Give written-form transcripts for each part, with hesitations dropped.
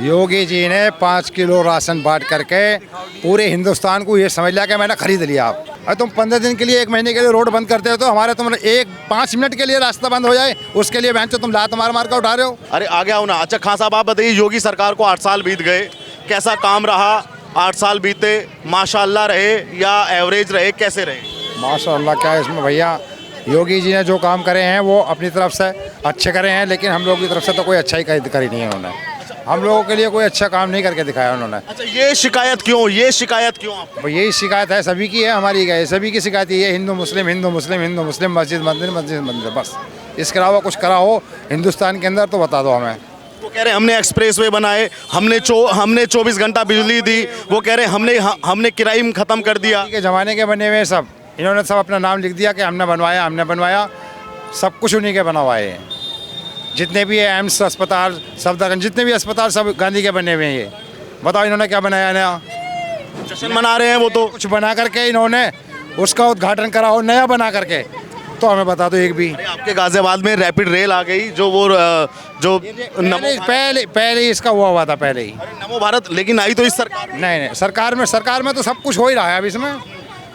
योगी जी ने 5 kilo ration बांट करके पूरे हिंदुस्तान को ये समझ लिया कि मैंने खरीद लिया। आप अरे तुम 15 दिन के लिए 1 महीने के लिए रोड बंद करते हो तो हमारे तुम 5 मिनट के लिए रास्ता बंद हो जाए उसके लिए बहन तुम लात मार मार कर उठा रहे हो। अरे आ गया हूँ ना। अच्छा खान साहब आप बताइए, योगी सरकार को 8 साल बीत गए, कैसा काम रहा? 8 साल बीते, माशाल्लाह रहे या एवरेज रहे, कैसे रहे? माशाल्लाह क्या है इसमें भैया, योगी जी ने जो काम करे हैं वो अपनी तरफ से अच्छे करे हैं, लेकिन हम लोगों की तरफ से तो कोई अच्छा ही करी नहीं है उन्होंने। हम लोगों के लिए कोई अच्छा काम नहीं करके दिखाया उन्होंने। अच्छा ये शिकायत क्यों, ये शिकायत क्यों आपको? तो यही शिकायत है, सभी की है, हमारी है, सभी की शिकायत ये है, हिंदू मुस्लिम हिंदू मुस्लिम हिंदू मुस्लिम, मस्जिद मंदिर मस्जिद मंदिर, बस इसके अलावा कुछ करा हो हिंदुस्तान के अंदर तो बता दो हमें। वो कह रहे हमने एक्सप्रेस वे बनाए, हमने 24 घंटा बिजली दी, वो कह रहे हमने क्राइम खत्म कर दिया। के ज़माने के बने हुए सब, इन्होंने सब अपना नाम लिख दिया कि हमने बनवाया, सब कुछ उन्हीं के बनवाए हैं। जितने भी एम्स अस्पताल, सफदरगंज, जितने भी अस्पताल सब गांधी के बने हुए हैं। ये बताओ इन्होंने क्या बनाया नया? जश्न मना रहे हैं वो तो। कुछ बना करके इन्होंने उसका उद्घाटन करा हो नया बना करके, तो हमें बता दो एक भी। आपके गाजियाबाद में रैपिड रेल आ गई, जो पहले इसका हुआ था पहले ही। नमो भारत, लेकिन आई तो इस सरकार नहीं, सरकार में तो सब कुछ हो ही रहा है अब इसमें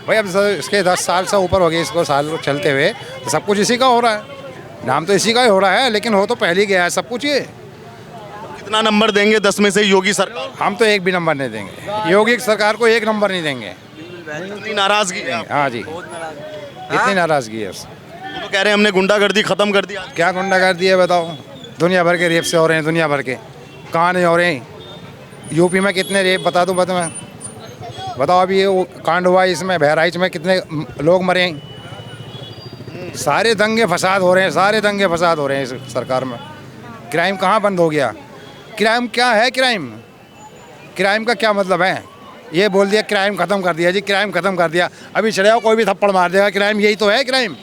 भाई। अब इसके 10 साल से ऊपर हो गए इसको साल चलते हुए, तो सब कुछ इसी का हो रहा है, नाम तो इसी का ही हो रहा है, लेकिन हो तो पहले ही गया है सब कुछ। ये कितना नंबर देंगे 10 में से योगी सरकार? हम तो एक भी नंबर नहीं देंगे, योगी सरकार को 1 नंबर नहीं देंगे। इतनी नाराजगी है? हाँ जी, इतनी नाराजगी है। वो तो कह रहे हैं हमने गुंडागर्दी खत्म कर दिया। क्या गुंडागर्दी है बताओ? दुनिया भर के रेप से हो रहे हैं, दुनिया भर के, कहाँ नहीं हो रहे हैं? यूपी में कितने रेप बता दूँ मैं? बताओ अभी ये कांड हुआ इसमें बहराइच में कितने लोग मरे हैं? सारे दंगे फसाद हो रहे हैं, इस सरकार में। क्राइम कहाँ बंद हो गया? क्राइम क्या है? क्राइम का क्या मतलब है? ये बोल दिया क्राइम खत्म कर दिया जी, क्राइम खत्म कर दिया, अभी चले जाओ कोई भी थप्पड़ मार देगा, क्राइम यही तो है क्राइम,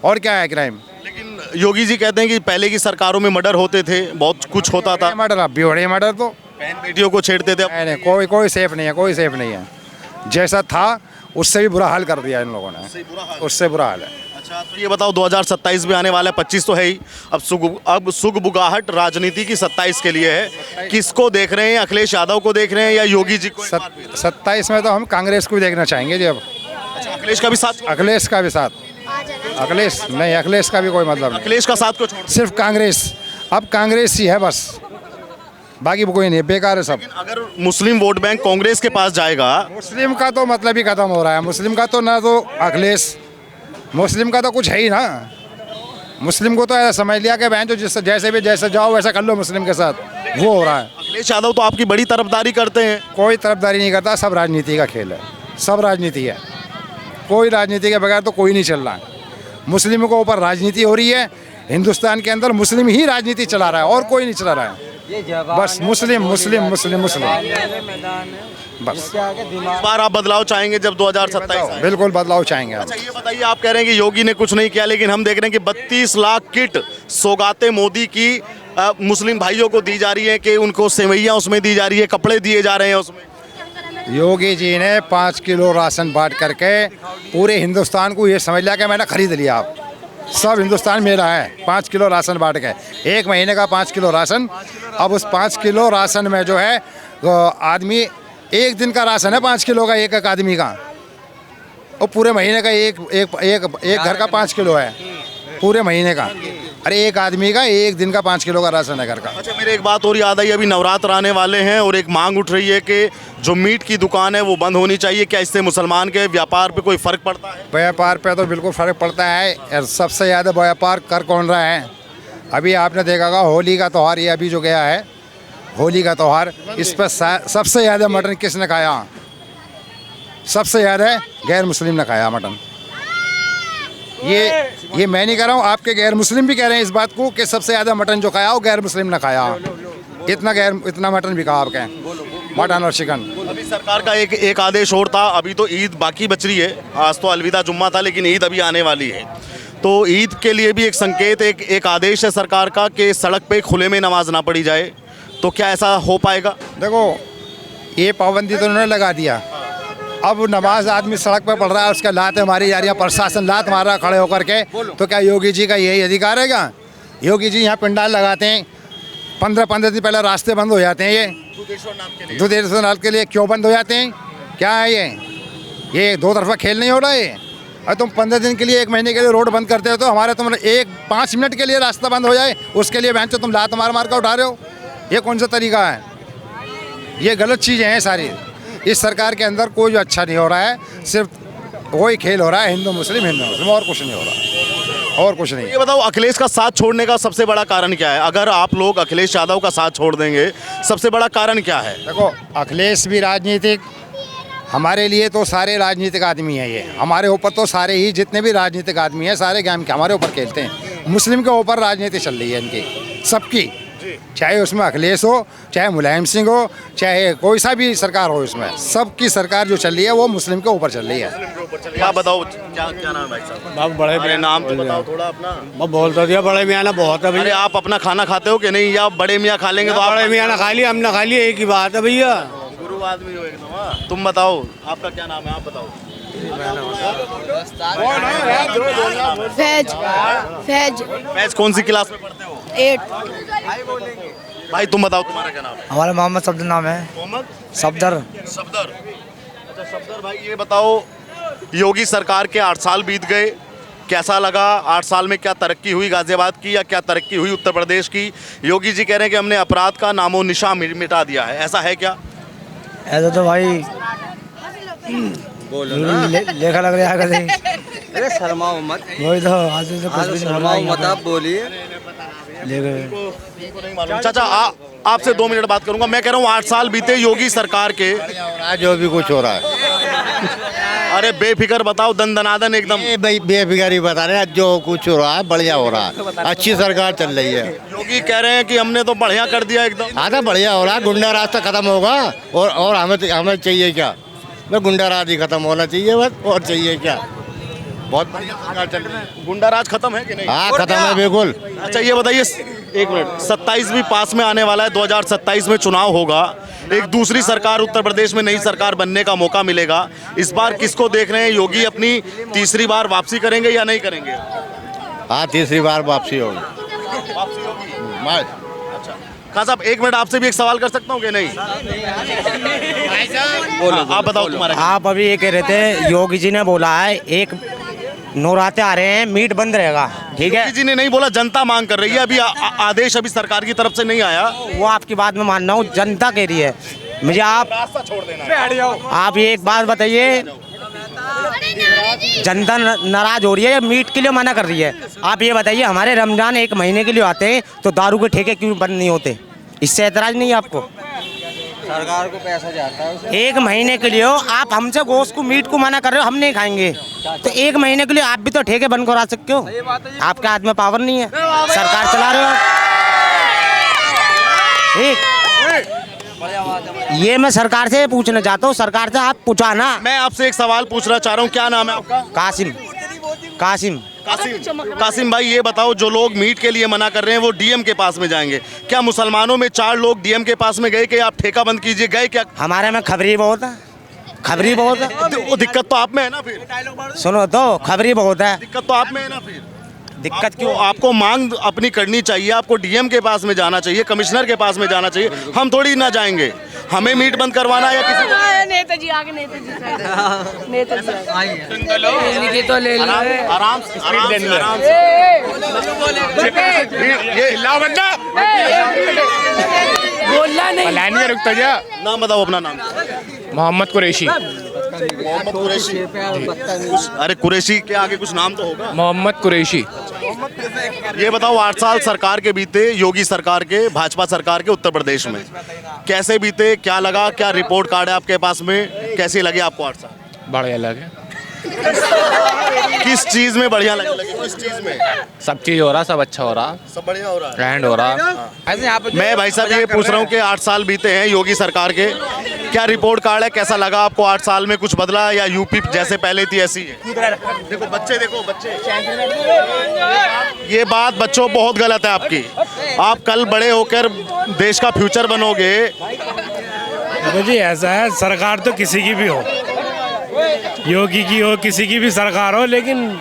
और क्या है क्राइम? लेकिन योगी जी कहते हैं कि पहले की सरकारों में मर्डर होते थे, बहुत कुछ होता था। मर्डर अब भी हो रहे हैं, मर्डर तो बहन बेटियों को छेड़ते थे। नहीं, कोई सेफ नहीं है, जैसा था उससे भी बुरा हाल कर दिया इन लोगों ने, उससे बुरा हाल है। अच्छा तो ये बताओ 2027 में आने वाला है, 25 तो है ही, अब सुगबुगाहट राजनीति की 27 के लिए है। किसको देख रहे हैं? अखिलेश यादव को देख रहे हैं या योगी जी को? 27 में तो हम कांग्रेस को देखना चाहेंगे जी। अब अच्छा अखिलेश का भी साथ? अखिलेश का भी साथ, अखिलेश का भी कोई मतलब नहीं। अखिलेश का साथ को छोड़ सिर्फ कांग्रेस, अब कांग्रेस ही है बस, बाकी कोई नहीं, बेकार है सब। अगर मुस्लिम वोट बैंक कांग्रेस के पास जाएगा, मुस्लिम का तो मतलब ही खत्म हो रहा है। मुस्लिम का तो ना तो अखिलेश, मुस्लिम का तो कुछ है ही ना। मुस्लिम को तो ऐसा समझ लिया कि बहन जो जैसे जाओ वैसा कर लो मुस्लिम के साथ, वो हो रहा है। अखिलेश यादव तो आपकी बड़ी तरफदारी करते हैं। कोई तरफदारी नहीं करता, सब राजनीति का खेल है, सब राजनीति है। कोई राजनीति के बगैर तो कोई नहीं चल रहा है। मुस्लिमों के ऊपर राजनीति हो रही है, हिंदुस्तान के अंदर मुस्लिम ही राजनीति चला रहा है और कोई नहीं चला रहा है, बस मुस्लिम बस। इस बार आप बदलाव चाहेंगे जब 2027? बिल्कुल बदलाव चाहेंगे। अच्छा ये बताइए, आप कह रहे हैं कि योगी ने कुछ नहीं किया, लेकिन हम देख रहे हैं कि 32 लाख किट सौगातें मोदी की मुस्लिम भाइयों को दी जा रही है, कि उनको सेवैयाँ उसमें दी जा रही है, कपड़े दिए जा रहे हैं उसमें। योगी जी ने 5 किलो राशन बांट करके पूरे हिंदुस्तान को ये समझ लिया कि मैंने खरीद लिया। आप सब हिंदुस्तान मेरा है, 5 किलो राशन बांट के, 1 महीने का 5 किलो राशन। अब उस 5 किलो राशन में जो है आदमी, 1 दिन का राशन है 5 किलो का एक आदमी का, और पूरे महीने का एक घर का 5 किलो है पूरे महीने का। अरे एक आदमी का 1 दिन का 5 किलो का राशन है घर का। अच्छा मेरे एक बात और याद आई, अभी नवरात्र आने वाले हैं और एक मांग उठ रही है कि जो मीट की दुकान है वो बंद होनी चाहिए। क्या इससे मुसलमान के व्यापार पे कोई फ़र्क पड़ता है? व्यापार पे तो बिल्कुल फ़र्क पड़ता है, और सबसे ज़्यादा व्यापार कर कौन रहा है? अभी आपने देखा होगा होली का त्यौहार, ये अभी जो गया है होली का त्यौहार, इस पर सबसे ज़्यादा मटन किसने खाया? सबसे ज़्यादा गैर मुस्लिम ने खाया मटन। ये मैं नहीं कह रहा हूँ, आपके गैर मुस्लिम भी कह रहे हैं इस बात को कि सबसे ज़्यादा मटन जो खाया वो गैर मुस्लिम ने खाया। इतना मटन भी खाया आपके, मटन और चिकन। अभी सरकार का एक आदेश और था, अभी तो ईद बाकी बच रही है, आज तो अलविदा जुम्मा था, लेकिन ईद अभी आने वाली है, तो ईद के लिए भी एक संकेत, एक आदेश है सरकार का कि सड़क पे खुले में नमाज ना पढ़ी जाए। तो क्या ऐसा हो पाएगा? देखो ये पाबंदी तो उन्होंने लगा दिया, अब नमाज आदमी सड़क पर पढ़ रहा है, उसका लात मारी जा रही है, प्रशासन लात मार रहा है खड़े होकर के, तो क्या योगी जी का यही अधिकार है क्या? योगी जी यहाँ पंडाल लगाते हैं, 15 दिन पहले रास्ते बंद हो जाते हैं। ये दुधेश्वर नाथ के लिए क्यों बंद हो जाते हैं? क्या है ये दो तरफा खेल नहीं हो रहा है? और तुम 15 दिन के लिए, 1 महीने के लिए रोड बंद करते हो तो हमारे तुम 5 मिनट के लिए रास्ता बंद हो जाए उसके लिए बहन तुम लात मार मार कर उठा रहे हो। ये कौन सा तरीका है? ये गलत चीज़ें हैं सारी। इस सरकार के अंदर कोई अच्छा नहीं हो रहा है, सिर्फ वही खेल हो रहा है हिंदू मुस्लिम, और कुछ नहीं हो रहा, और कुछ नहीं। ये बताओ, अखिलेश का साथ छोड़ने का सबसे बड़ा कारण क्या है? अगर आप लोग अखिलेश यादव का साथ छोड़ देंगे, सबसे बड़ा कारण क्या है? देखो, अखिलेश भी राजनीतिक, हमारे लिए तो सारे राजनीतिक आदमी हैं। ये हमारे ऊपर तो सारे ही जितने भी राजनीतिक आदमी हैं सारे गेम के हमारे ऊपर खेलते हैं। मुस्लिम के ऊपर राजनीति चल रही है इनकी, सबकी, चाहे उसमें अखिलेश हो, चाहे मुलायम सिंह हो, चाहे कोई सा भी सरकार हो, इसमें सबकी सरकार जो चल रही है वो मुस्लिम के ऊपर चल रही है। क्या बताओ, क्या नाम है भाई साहब? बाबू बड़े अरे नाम तो बताओ थोड़ा अपना। मैं बोल तो दिया, बड़े मियाँ ना बहुत है अरे भैया। आप अपना खाना खाते हो कि नहीं, या बड़े मियाँ खा लेंगे तो आप बड़े मियाँ ना खा लिया, हमने खा लिया, एक ही बात है भैया। गुरु आदमी हो एकदम। हाँ। तुम बताओ, आपका क्या नाम है, आप बताओ। फैज फैज मैच कौन सी क्लास में पढ़ते हो? 8। भाई तुम बताओ, तुम्हारा क्या नाम है? हमारा मोहम्मद सफदर नाम है। मोहम्मद सफदर। सफदर। अच्छा सफदर भाई, ये बताओ, योगी सरकार के 8 साल बीत गए, कैसा लगा? 8 साल में क्या तरक्की हुई गाजियाबाद की, या क्या तरक्की हुई उत्तर प्रदेश की? योगी जी कह रहे हैं कि हमने अपराध का नामो निशान मिटा दिया है, ऐसा है क्या? ऐसा तो भाई लेखा लग रहा है कभी। अरे शर्माओ मत, वही तो आज तो कुछ भी नहीं शर्माओ मत, आप बोलिए। चाचा आपसे 2 मिनट बात करूंगा। मैं कह रहा हूँ 8 साल बीते योगी सरकार के, जो भी कुछ हो रहा है, अरे बेफिक्र बताओ, दंदनादन एकदम। ये भाई बेफिक्री बता रहे हैं, जो कुछ हो रहा है बढ़िया हो रहा है, अच्छी सरकार चल रही है। योगी कह रहे हैं कि हमने तो बढ़िया कर दिया एकदम। हाँ तो बढ़िया हो रहा है, गुंडा राज तो खत्म होगा, और हमें चाहिए क्या? बस गुंडा राज ही खत्म होना चाहिए, बस और चाहिए क्या? बहुत बढ़िया सरकार चल रही है। गुंडा राज खत्म है कि नहीं? हाँ खत्म है बिल्कुल। अच्छा ये बताइए, 1 मिनट, 27 भी पास में आने वाला है, 2027 में चुनाव होगा, एक दूसरी सरकार उत्तर प्रदेश में, नई सरकार बनने का मौका मिलेगा। इस बार किसको देख रहे हैं? योगी अपनी तीसरी बार वापसी करेंगे या नहीं करेंगे? हाँ तीसरी बार वापसी होगी। खान साहब 1 मिनट, आपसे भी एक सवाल कर सकता हूँ कि नहीं? आप बताओ तुम्हारा। आप अभी ये कह रहे थे, योगी जी ने बोला है एक नवरात्रे आ रहे हैं, मीट बंद रहेगा, ठीक है? योगी जी ने नहीं बोला, जनता मांग कर रही है। अभी आदेश अभी सरकार की तरफ से नहीं आया। वो आपकी बात में मान रहा हूँ, जनता कह रही है। मुझे आप रास्ता छोड़ देना। आप ये एक बात बताइए, जनता नाराज हो रही है, मीट के लिए मना कर रही है। आप ये बताइए, हमारे रमजान 1 महीने के लिए आते हैं तो दारू के ठेके क्यों बंद नहीं होते? इससे एतराज नहीं है आपको? सरकार को पैसा जाता है। 1 महीने के लिए हो, आप हमसे गोश्त को, मीट को मना कर रहे हो, हम नहीं खाएंगे, तो 1 महीने के लिए आप भी तो ठेके बंद करा सकते हो। आपके हाथ में पावर नहीं है, सरकार चला रहे हो आप। ठीक, ये मैं सरकार से पूछना चाहता हूँ, सरकार से आप पूछा ना। मैं आपसे एक सवाल पूछना चाह रहा हूँ, क्या नाम है आपका? कासिम। कासिम भाई, ये बताओ, जो लोग मीट के लिए मना कर रहे हैं वो डीएम के पास में जाएंगे, क्या मुसलमानों में 4 लोग डीएम के पास में गए कि आप ठेका बंद कीजिए, गए क्या? हमारे में खबरी बहुत है, खबरी बहुत है। वो दिक्कत तो आप में है ना फिर? सुनो तो, खबरी बहुत है। दिक्कत तो आप में है ना फिर? दिक्कत क्यों? आपको मांग अपनी करनी चाहिए, आपको डीएम के पास में जाना चाहिए, कमिश्नर के पास में जाना चाहिए। हम थोड़ी ना जाएंगे, हमें मीट बंद करवाना है या किसी को? नेताजी आगे, नेताजी तो ले लो। आराम से ये बोलना नहीं, लाइन में रुकता जा। नाम बताओ, अपना नाम। मोहम्मद कुरैशी। मोहम्मद कुरैशी। अरे कुरैशी के आगे कुछ नाम तो होगा। मोहम्मद कुरैशी। ये बताओ, 8 साल सरकार के बीते, योगी सरकार के, भाजपा सरकार के उत्तर प्रदेश में, कैसे बीते? क्या लगा? क्या रिपोर्ट कार्ड है आपके पास में? कैसे लगे आपको 8 साल? बढ़िया लगे। किस चीज में बढ़िया लगे? किस चीज में? सब चीज हो रहा, सब अच्छा हो रहा, सब बढ़िया हो रहा है। ट्रेंड हो रहा। मैं भाई साहब ये पूछ रहा हूँ कि 8 साल बीते हैं योगी सरकार के, क्या रिपोर्ट कार्ड है? कैसा लगा आपको 8 साल में? कुछ बदला या यूपी जैसे पहले थी ऐसी है? देखो बच्चे, ये बात बच्चों बहुत गलत है आपकी। आप कल बड़े होकर देश का फ्यूचर बनोगे। जी ऐसा है, सरकार तो किसी की भी हो, योगी की हो, किसी की भी सरकार हो, लेकिन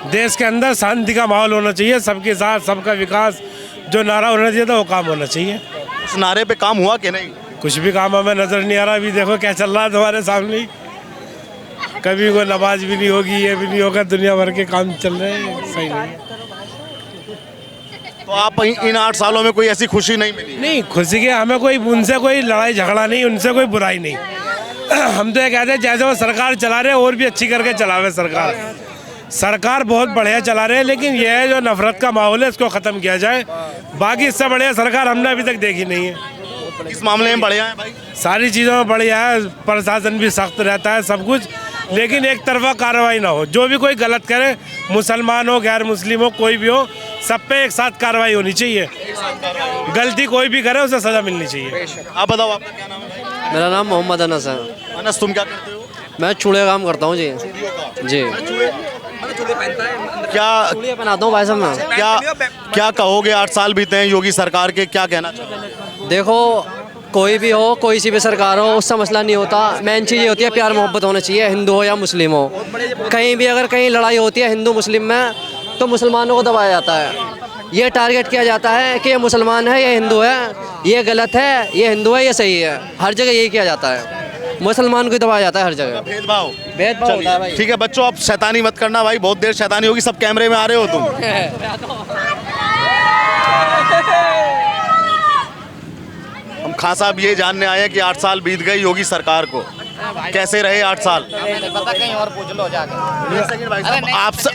देश के अंदर शांति का माहौल होना चाहिए, सबके साथ सबका विकास जो नारा होना चाहिए था वो काम होना चाहिए। उस नारे पे काम हुआ कि नहीं? कुछ भी काम हमें नज़र नहीं आ रहा। अभी देखो क्या चल रहा है तुम्हारे सामने ही। कभी कोई नमाज भी नहीं होगी, ये भी नहीं होगा, दुनिया भर के काम चल रहे हैं, सही नहीं है। तो आप इन 8 सालों में कोई ऐसी खुशी नहीं मिली? नहीं, खुशी के हमें कोई उनसे कोई लड़ाई झगड़ा नहीं, उनसे कोई बुराई नहीं। हम तो ये कहते हैं जैसे वो सरकार चला रहे और भी अच्छी करके चलावे। सरकार बहुत बढ़िया चला रहे हैं, लेकिन यह जो नफरत का माहौल है इसको ख़त्म किया जाए। बाकी इससे बढ़िया सरकार हमने अभी तक देखी नहीं है। इस मामले में बढ़िया है भाई? सारी चीज़ों में बढ़िया है, प्रशासन भी सख्त रहता है, सब कुछ, लेकिन एक तरफा कार्रवाई ना हो। जो भी कोई गलत करे, मुसलमान हो गैर मुस्लिम हो कोई भी हो, सब पे एक साथ कार्रवाई होनी चाहिए। गलती कोई भी करे उसे सज़ा मिलनी चाहिए। आप बताओ आपका क्या नाम है? मेरा नाम मोहम्मद अनस है। अनस, तुम क्या करते हो? मैं चूड़े काम करता हूँ जी। जी, क्या चूड़ियाँ पहनाता हूँ भाई साहब मैं। क्या कहोगे? 8 साल बीते हैं योगी सरकार के, क्या कहना चाहोगे? देखो, कोई भी हो, कोई सी भी सरकार हो, उससे मसला नहीं होता। मेन चीज़ ये होती है प्यार मोहब्बत होना चाहिए, हिंदू हो या मुस्लिम हो। कहीं भी अगर कहीं लड़ाई होती है हिंदू मुस्लिम में, तो मुसलमानों को दबाया जाता है। ये टारगेट किया जाता है कि ये मुसलमान है, ये हिंदू है, ये गलत है, ये हिंदू है, ये सही है। हर जगह यही किया जाता है, मुसलमान को दबाया जाता है हर जगह। भेदभाव होता है भाई। ठीक है बच्चों, अब शैतानी मत करना भाई, बहुत देर शैतानी होगी। सब कैमरे में आ रहे हो तुम। हम खान साहब ये जानने आए हैं कि 8 साल बीत गए योगी सरकार को, कैसे रहे 8 साल? पता कहीं और पूछ लो जाके। आपसे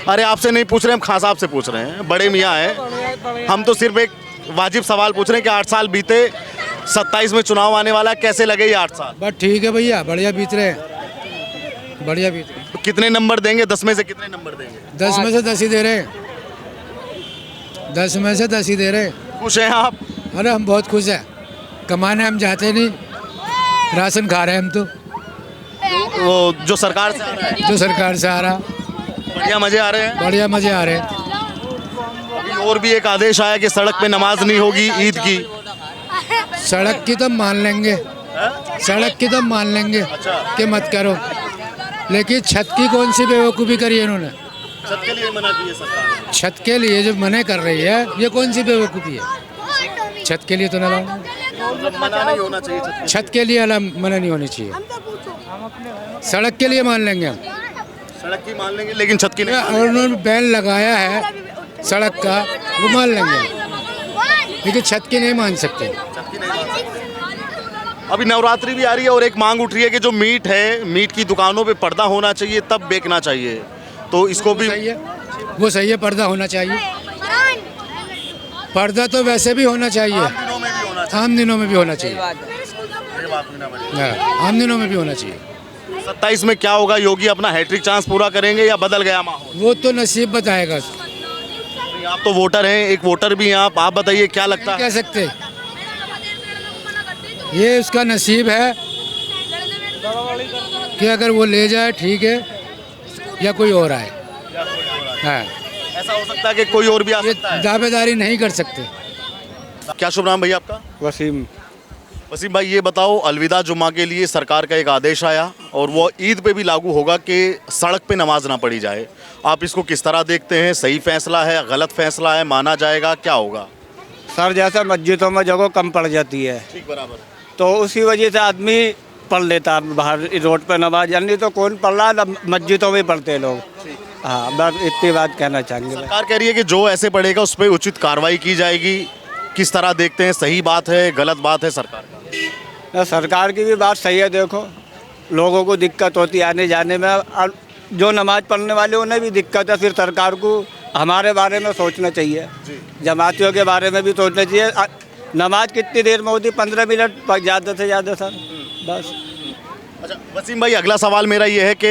अरे आपसे नहीं पूछ रहे, हम खान साहब से पूछ रहे हैं, बड़े मियाँ हैं। हम तो सिर्फ एक वाजिब सवाल पूछ रहे हैं कि 8 साल बीते, 27 में चुनाव आने वाला, कैसे लगे ये 8 साल? बस ठीक है भैया, बढ़िया बीत रहे, बढ़िया बीत रहे। कितने नंबर देंगे? 10 में से कितने नंबर देंगे? 10 में से 10 ही दे रहे, 10 में से 10 ही दे रहे। खुश हैं आप? अरे हम बहुत खुश हैं, कमाने हम जाते नहीं, राशन खा रहे हैं हम तो, वो जो सरकार से आ रहा है, जो सरकार से आ रहा, बढ़िया मजे आ रहे हैं। बढ़िया मजे आ रहे हैं। अभी और भी एक आदेश आया कि सड़क पे नमाज नहीं होगी ईद की। सड़क की तो मान लेंगे, सड़क की तो मान लेंगे कि मत करो, लेकिन छत की कौन सी बेवकूफ़ी करी है इन्होंने? छत के लिए मना की है सरकार। छत के लिए जो मना कर रही है, ये कौन सी बेवकूफ़ी है? छत के लिए तो ना लाओ, मना नहीं होना चाहिए। छत के लिए मना नहीं होनी चाहिए। सड़क के लिए मान लेंगे हम, सड़क की मान लेंगे, लेकिन छत की नहीं। और उन्होंने बैन लगाया है सड़क का, वो मान लेंगे, लेकिन छत की नहीं मान सकते। अभी नवरात्रि भी आ रही है और एक मांग उठ रही है कि जो मीट है, मीट की दुकानों पे पर्दा होना चाहिए, तब बेचना चाहिए। तो इसको भी सही है, वो सही है, पर्दा होना चाहिए। पर्दा तो वैसे भी होना चाहिए, आम दिनों में भी होना चाहिए, आम दिनों में भी होना चाहिए। 27 में क्या होगा? योगी अपना हैट्रिक चांस पूरा करेंगे या बदल गया माहौल? वो तो नसीब बताएगा। आप तो वोटर हैं, एक वोटर भी हैं आप बताइए क्या लगता है? कह सकते, ये उसका नसीब है कि अगर वो ले जाए ठीक है, या कोई और आए। हाँ, ऐसा हो सकता है कि कोई और भी आ सकता है। दावेदारी नहीं कर सकते। क्या शुभ नाम भैया आपका? वसीम। वसीम भाई ये बताओ, अलविदा जुम्मा के लिए सरकार का एक आदेश आया और वो ईद पे भी लागू होगा कि सड़क पे नमाज ना पढ़ी जाए। आप इसको किस तरह देखते हैं? सही फैसला है, गलत फैसला है, माना जाएगा, क्या होगा? सर जैसे मस्जिदों में जगह कम पड़ जाती है, ठीक बराबर, तो उसी वजह से आदमी पढ़ लेता है बाहर रोड पे नमाज, यानी तो कौन पढ़ रहा है, मस्जिदों में पढ़ते हैं लोग। हाँ, बस इतनी बात कहना चाहेंगे। सरकार कह रही है कि जो ऐसे पढ़ेगा उस पर उचित कार्रवाई की जाएगी। किस तरह देखते हैं? सही बात है, गलत बात है सरकार का? सरकार की भी बात सही है। देखो, लोगों को दिक्कत होती है आने जाने में, और जो नमाज पढ़ने वाले उन्हें भी दिक्कत है। फिर सरकार को हमारे बारे में सोचना चाहिए, जमातियों के बारे में भी सोचना चाहिए। नमाज कितनी देर में होती? 15 मिनट ज़्यादा से ज़्यादा सर, बस। अच्छा वसीम भाई, अगला सवाल मेरा ये है कि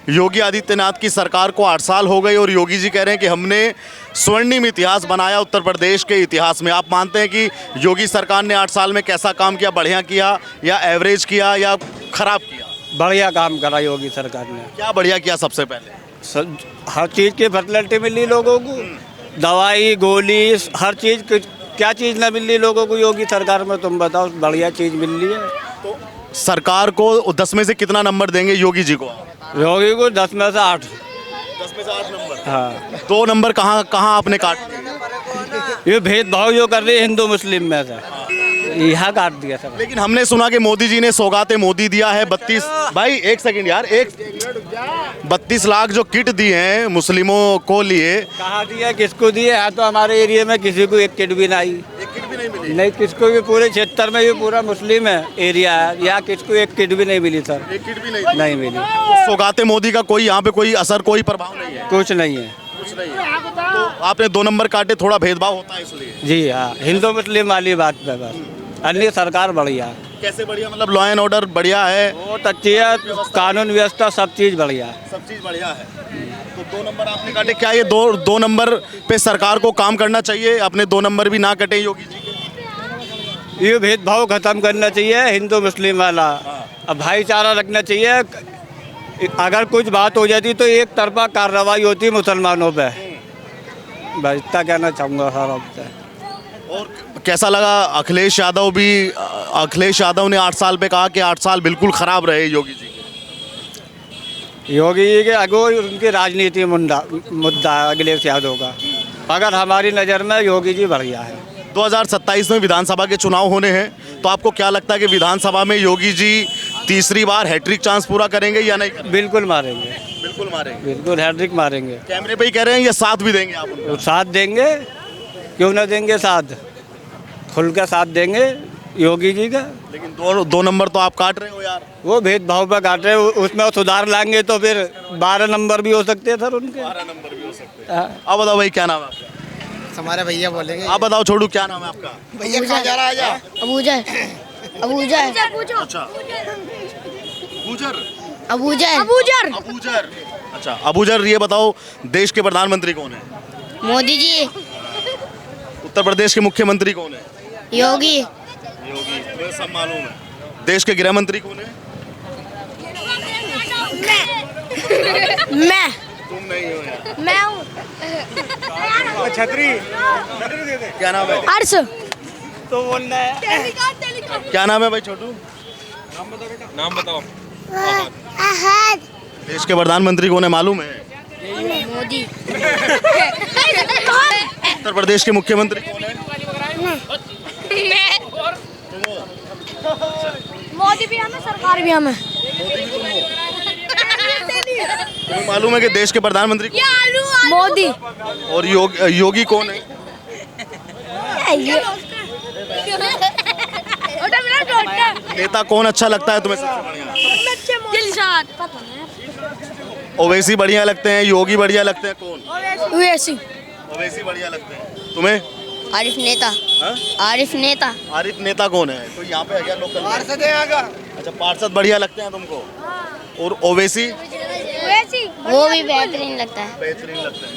योगी आदित्यनाथ की सरकार को 8 साल हो गए और योगी जी कह रहे हैं कि हमने स्वर्णिम इतिहास बनाया उत्तर प्रदेश के इतिहास में। आप मानते हैं कि योगी सरकार ने 8 साल में कैसा काम किया? बढ़िया किया या एवरेज किया या खराब किया? बढ़िया काम करा योगी सरकार ने। क्या बढ़िया किया? सबसे पहले हर चीज़ की फैसिलिटी मिली लोगों को, दवाई गोली हर चीज़। क्या चीज़ ना मिली लोगों को योगी सरकार में? तुम बताओ, बढ़िया चीज़ मिल रही है। तो सरकार को 10 में से कितना नंबर देंगे योगी जी को? योगी को 10 में से 8। 10 में से 8 नंबर। हाँ, 2 नंबर कहाँ आपने काट दिए? ये भेदभाव जो कर रही है हिंदू मुस्लिम में से, यहाँ काट दिया सर। लेकिन हमने सुना कि मोदी जी ने सौगाते मोदी दिया है 32, भाई एक सेकंड यार, 32 लाख जो किट दिए हैं मुस्लिमों को लिए, कहाँ दिया, किसको दिए? यहाँ तो हमारे एरिया में किसी को एक किट भी नहीं आई। एक किट भी नहीं मिली? नहीं, किसको भी, पूरे क्षेत्र में ये पूरा मुस्लिम है एरिया है, यहाँ किसको एक किट भी नहीं मिली सर। एक किट भी नहीं? नहीं मिली। तो सौगाते मोदी का कोई यहाँ पे कोई असर, कोई प्रभाव नहीं है? कुछ नहीं है। कुछ नहीं है। तो आपने 2 नंबर काटे, थोड़ा भेदभाव होता है इसलिए? जी हाँ, हिंदू मुस्लिम वाली बात पे बस। अन्य सरकार बढ़िया है। कैसे बढ़िया? मतलब लॉ एंड ऑर्डर बढ़िया है, बहुत अच्छी है, कानून व्यवस्था सब चीज़ बढ़िया है। सब चीज बढ़िया है। तो 2 नंबर आपने काटे, क्या ये दो नंबर पे सरकार को काम करना चाहिए? अपने 2 नंबर भी ना कटे योगी जी के? ये भेदभाव खत्म करना चाहिए हिंदू मुस्लिम वाला, अब भाईचारा रखना चाहिए। अगर कुछ बात हो जाती तो एक तरफा कार्रवाई होती मुसलमानों पे, बस इतना कहना चाहूँगा सर आपसे। और कैसा लगा अखिलेश यादव ने 8 साल पे कहा कि 8 साल बिल्कुल खराब रहे योगी जी के? योगी जी के अगो उनकी राजनीति मुद्दा अखिलेश यादव का, अगर हमारी नज़र में योगी जी बढ़िया है। 2027 में विधानसभा के चुनाव होने हैं, तो आपको क्या लगता है कि विधानसभा में योगी जी तीसरी बार हैट्रिक चांस पूरा करेंगे या नहीं करेंगे? बिल्कुल मारेंगे, बिल्कुल मारेंगे, बिल्कुल हैट्रिक मारेंगे। कैमरे पे ही कह रहे हैं या साथ भी देंगे आप उनको? साथ देंगे, क्यों ना देंगे साथ, खुल का साथ देंगे योगी जी का। लेकिन 2 नंबर तो आप काट रहे हो यार। वो भेदभाव पर काट रहे, उसमें सुधार लाएंगे तो फिर 12 नंबर भी हो सकते हैं सर उनके। 12 नंबर भी हो सकते हैं। अब बताओ भाई क्या नाम है आपका? हमारे भैया बोलेंगे। आप बताओ छोटू, क्या नाम है आपका? भैया कहाँ जा रहा है? अबूजर अच्छा, अबूजर। अच्छा अबूजर, ये बताओ देश के प्रधानमंत्री कौन है? मोदी जी। उत्तर प्रदेश के मुख्यमंत्री कौन है? योगी। योगी, मुझे सब मालूम है। देश के गृह मंत्री कौन है? मैं तुम नहीं हो यार। मैं हूँ। छतरी क्या नाम है? अर्श। तो बोलना है। क्या नाम है भाई छोटू? नाम बताओ। देश के प्रधानमंत्री कौन है मालूम है? मोदी। उत्तर प्रदेश के मुख्यमंत्री कौन है? मोदी भी हमें, सरकार भी हमें। तुम्हें मालूम है कि देश के प्रधानमंत्री कौन है? मोदी। और योगी कौन है? नेता कौन अच्छा लगता है तुम्हें सबसे बढ़िया? ओवैसी बढ़िया लगते हैं, योगी बढ़िया लगते हैं, कौन? ओवैसी। ओवैसी बढ़िया लगते हैं। तुम्हें? आरिफ नेता। हाँ? आरिफ नेता। आरिफ नेता कौन है? कोई यहाँ पे है क्या लोकल? पार्षद है यहाँ का। अच्छा, पार्षद बढ़िया लगते हैं तुमको। और ओवैसी? वो भी बेहतरीन लगता है। बेहतरीन लगता है।